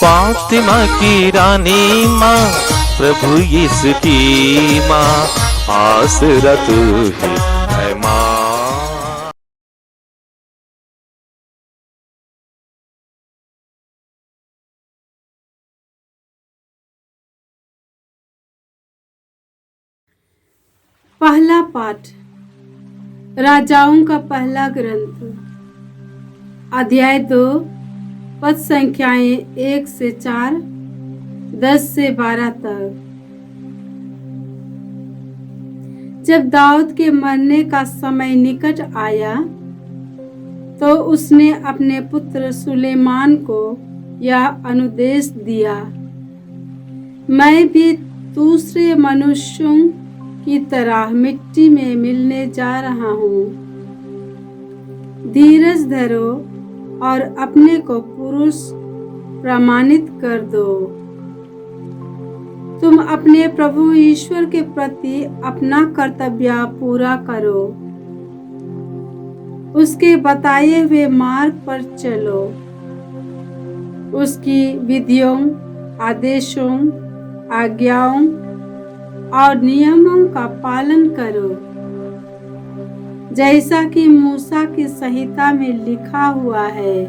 फातिमा की रानी माँ, प्रभु यीशु की माँ, आसरा तू ही है माँ। पहला पाठ राजाओं का पहला ग्रंथ, अध्याय 2, पद संख्याएं 1 से 4, 10 से 12 तक। जब दाऊद के मरने का समय निकट आया तो उसने अपने पुत्र सुलेमान को यह अनुदेश दिया, मैं भी दूसरे मनुष्यों की तरह मिट्टी में मिलने जा रहा हूँ। धीरज धरो और अपने को पुरुष प्रमाणित कर दो। तुम अपने प्रभु ईश्वर के प्रति अपना कर्तव्य पूरा करो, उसके बताए हुए मार्ग पर चलो, उसकी विधियों, आदेशों, आज्ञाओं और नियमों का पालन करो, जैसा कि मूसा की संहिता में लिखा हुआ है।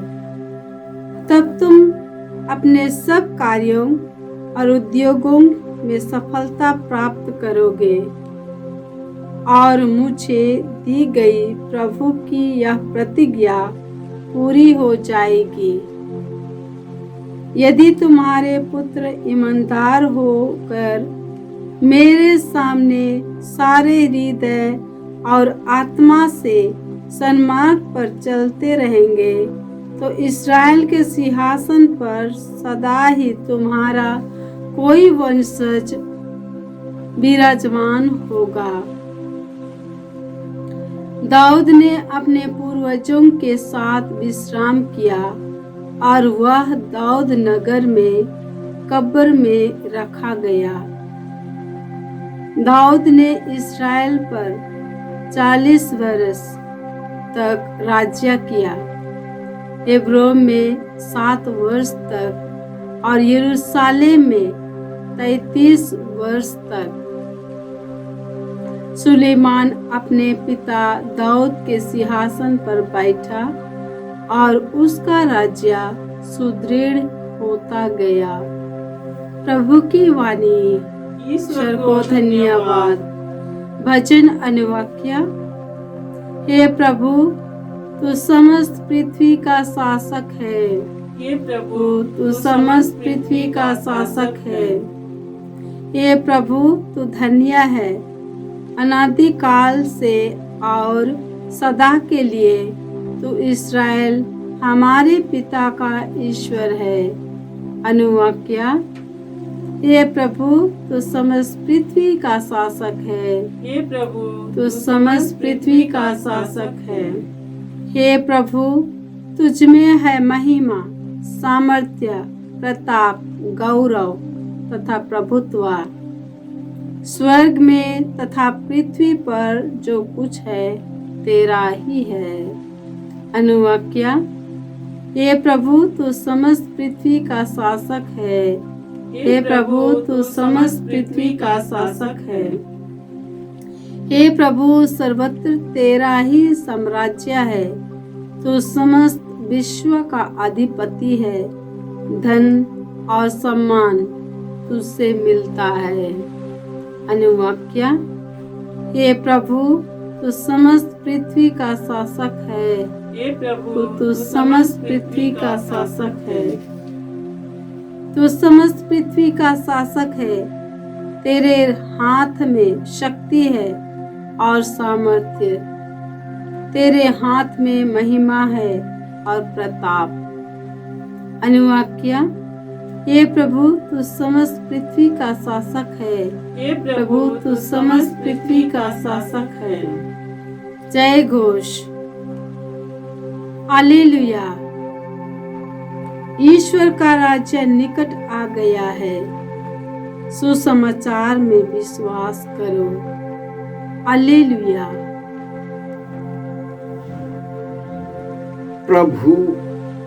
तब तुम अपने सब कार्यों और उद्योगों में सफलता प्राप्त करोगे और मुझे दी गई प्रभु की यह प्रतिज्ञा पूरी हो जाएगी। यदि तुम्हारे पुत्र ईमानदार होकर मेरे सामने सारे हृदय और आत्मा से सन्मार्ग पर चलते रहेंगे तो इस्राएल के सिंहासन पर सदा ही तुम्हारा कोई वंशज विराजमान होगा। दाऊद ने अपने पूर्वजों के साथ विश्राम किया और वह दाऊद नगर में कब्र में रखा गया। दाऊद ने इस्राएल पर 40 वर्ष तक राज्य किया, हेब्रोन में 7 वर्ष तक और यरूशलेम में 33 वर्ष तक। सुलेमान अपने पिता दाऊद के सिंहासन पर बैठा और उसका राज्य सुदृढ़ होता गया। प्रभु की वाणी। ईश्वर को धन्यवाद। भजन अनुवाक्य। हे प्रभु, तू समस्त पृथ्वी का शासक है। हे प्रभु, तू समस्त पृथ्वी का शासक है। हे प्रभु, तू धन्य है, अनादि काल से और सदा के लिए तू इस्राएल हमारे पिता का ईश्वर है। अनुवाक्य। हे प्रभु, तू समस्त पृथ्वी का शासक है। हे प्रभु, तू समस्त पृथ्वी का शासक है। हे प्रभु, तुझ में है महिमा, सामर्थ्य, प्रताप, गौरव तथा प्रभुत्व। स्वर्ग में तथा पृथ्वी पर जो कुछ है तेरा ही है। अनुवाक्य। हे प्रभु, तू समस्त पृथ्वी का शासक है। हे प्रभु, तू समस्त पृथ्वी का शासक है। हे प्रभु, सर्वत्र तेरा ही साम्राज्य है। तू समस्त विश्व का अधिपति है। धन और सम्मान तुझसे मिलता है। अनुवाक्य। हे प्रभु, तू समस्त पृथ्वी का शासक है। हे प्रभु, तू समस्त पृथ्वी का शासक है। तू समस्त पृथ्वी का शासक है। तेरे हाथ में शक्ति है और सामर्थ्य, तेरे हाथ में महिमा है और प्रताप। अनुवाक्य। हे प्रभु, तू समस्त पृथ्वी का शासक है। हे प्रभु, तू समस्त पृथ्वी का शासक है। जय घोष। हालेलुया। ईश्वर का राज्य निकट आ गया है। सुसमाचार में विश्वास करो। हालेलुया। प्रभु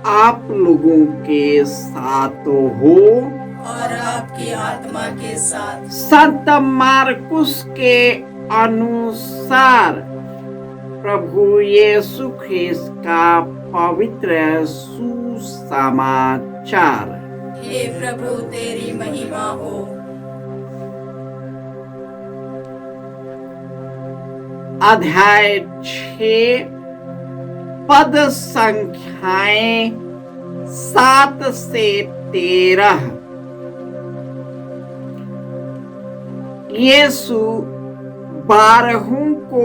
आप लोगों के साथ हो और आपकी आत्मा के साथ। संत मार्कुस के अनुसार प्रभु यीशु ख्रिस्त का पवित्र सुसमाचार। हे प्रभु तेरी महिमा हो। अध्याय 6 पद संख्याएं 7 से 13। यीशु 12 को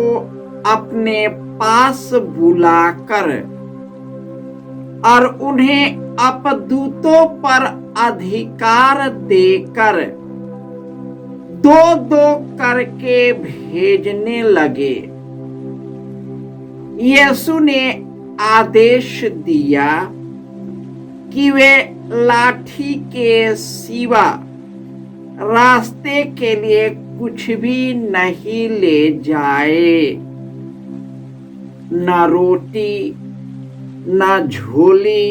अपने पास बुलाकर और उन्हें अपदूतों पर अधिकार देकर दो दो करके भेजने लगे। यीशु ने आदेश दिया कि वे लाठी के सिवा रास्ते के लिए कुछ भी नहीं ले जाए, न रोटी, न झोली,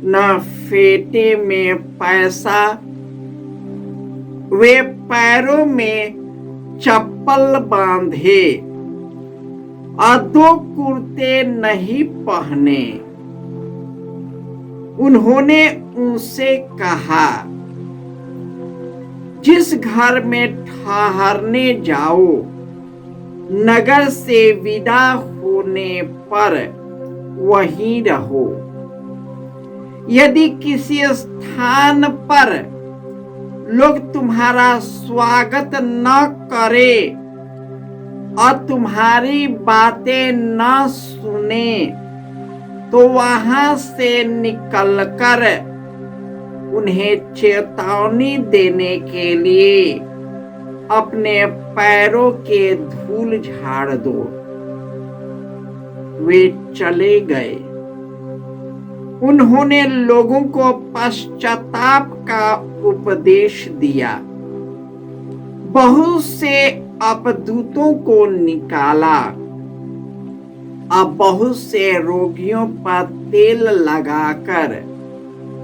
न फेटे में पैसा। वे पैरों में चप्पल बांधे और 2 कुर्ते नहीं पहने। उन्होंने उनसे कहा, जिस घर में ठहरने जाओ, नगर से विदा होने पर वहीं रहो। यदि किसी स्थान पर लोग तुम्हारा स्वागत न करे और तुम्हारी बातें न सुने, तो वहां से निकलकर उन्हें चेतावनी देने के लिए अपने पैरों के धूल झाड़ दो। वे चले गए। उन्होंने लोगों को पश्चाताप का उपदेश दिया, बहुत से अपदूतों को निकाला और बहुत से रोगियों पर तेल लगाकर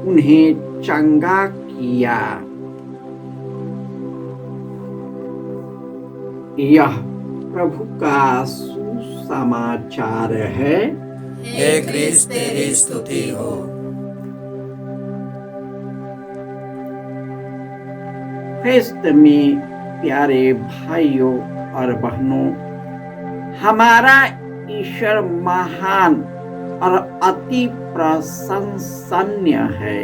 उन्हें चंगा किया। यह प्रभु का सुसमाचार है। हे क्रिस्त तेरी स्तुति हो। ख्रिस्त में प्यारे भाइयों और बहनों, हमारा ईश्वर महान और अति प्रशंसनीय है।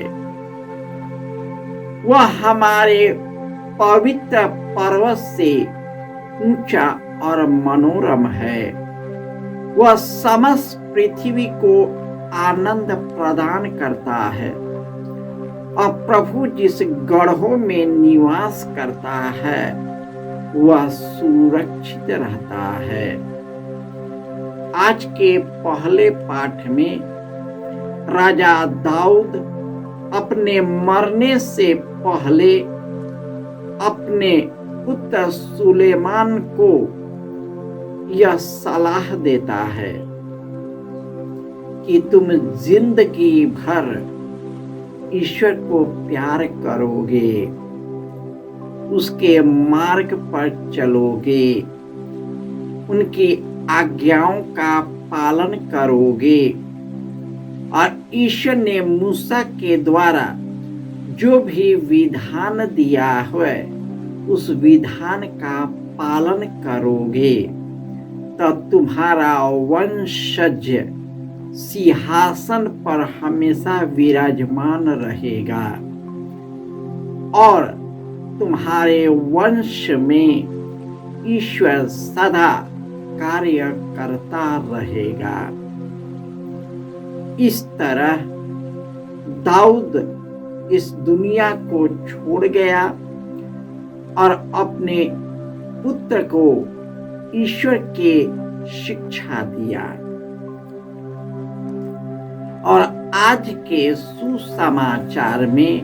वह हमारे पवित्र पर्वत से ऊंचा और मनोरम है। वह समस्त पृथ्वी को आनंद प्रदान करता है और प्रभु जिस गढ़ों में निवास करता है वह सुरक्षित रहता है। आज के पहले पाठ में राजा दाऊद अपने मरने से पहले अपने पुत्र सुलेमान को यह सलाह देता है कि तुम जिंदगी भर ईश्वर को प्यार करोगे, उसके मार्ग पर चलोगे, उनकी आज्ञाओं का पालन करोगे और ईश्वर ने मूसा के द्वारा जो भी विधान दिया है उस विधान का पालन करोगे, तब तुम्हारा वंशज सिंहासन पर हमेशा विराजमान रहेगा और तुम्हारे वंश में ईश्वर सदा कार्य करता रहेगा। इस तरह दाऊद इस दुनिया को छोड़ गया और अपने पुत्र को ईश्वर के शिक्षा दिया। और आज के सुसमाचार में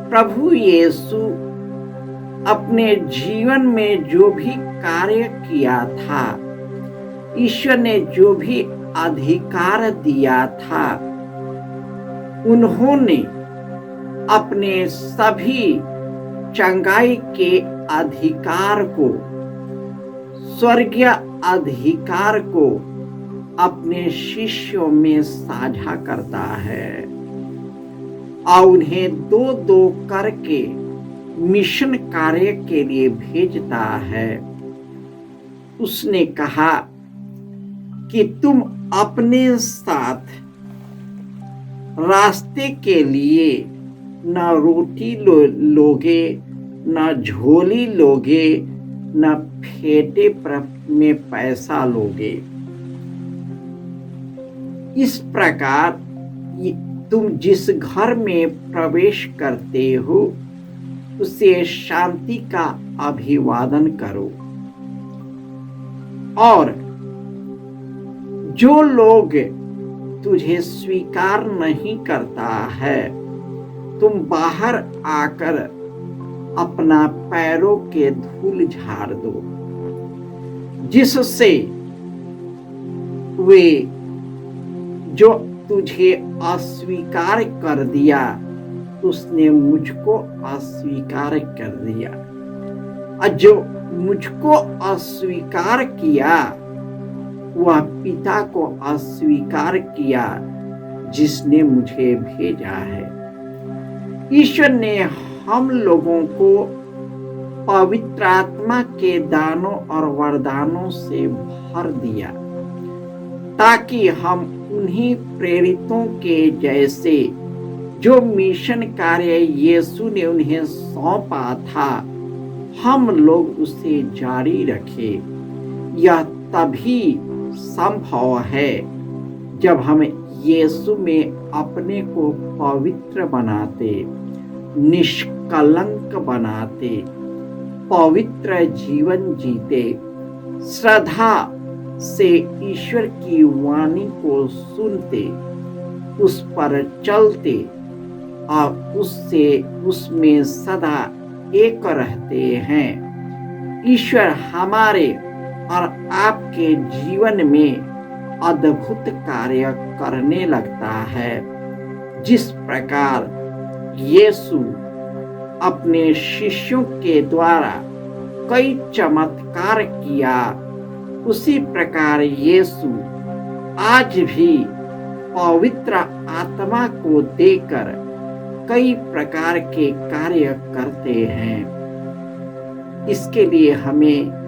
प्रभु यीशु अपने जीवन में जो भी कार्य किया था, ईश्वर ने जो भी अधिकार दिया था, उन्होंने अपने सभी चंगाई के अधिकार को, स्वर्गीय अधिकार को अपने शिष्यों में साझा करता है और उन्हें दो दो करके मिशन कार्य के लिए भेजता है। उसने कहा कि तुम अपने साथ रास्ते के लिए न रोटी लोगे, न झोली लोगे, न फेटे में पैसा लोगे। इस प्रकार तुम जिस घर में प्रवेश करते हो उसे शांति का अभिवादन करो, और जो लोग तुझे स्वीकार नहीं करता है तुम बाहर आकर अपना पैरों के धूल झाड़ दो, जिससे वे जो तुझे अस्वीकार कर दिया उसने मुझको अस्वीकार कर दिया, और जो मुझको अस्वीकार किया वह पिता को अस्वीकार किया जिसने मुझे भेजा है। ईश्वर ने हम लोगों को पवित्र आत्मा के दानों और वरदानों से भर दिया ताकि हम उन्हीं प्रेरितों के जैसे जो मिशन कार्य यीशु ने उन्हें सौंपा था हम लोग उसे जारी रखें। यह तभी संभव है जब हम यीशु में अपने को पवित्र बनाते, निष्कलंक बनाते, पवित्र जीवन जीते, श्रद्धा से ईश्वर की वाणी को सुनते, उस पर चलते और उसमें सदा एक रहते हैं। ईश्वर हमारे और आपके जीवन में अद्भुत कार्य करने लगता है। जिस प्रकार यीशु अपने शिष्यों के द्वारा कई चमत्कार किया, उसी प्रकार यीशु आज भी पवित्र आत्मा को देकर कई प्रकार के कार्य करते हैं। इसके लिए हमें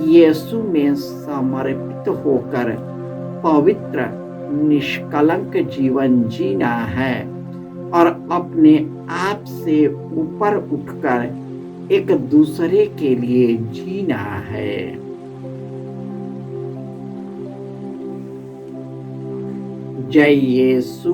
यीशु में समर्पित होकर पवित्र निष्कलंक जीवन जीना है और अपने आप से ऊपर उठकर एक दूसरे के लिए जीना है। जय यीशु।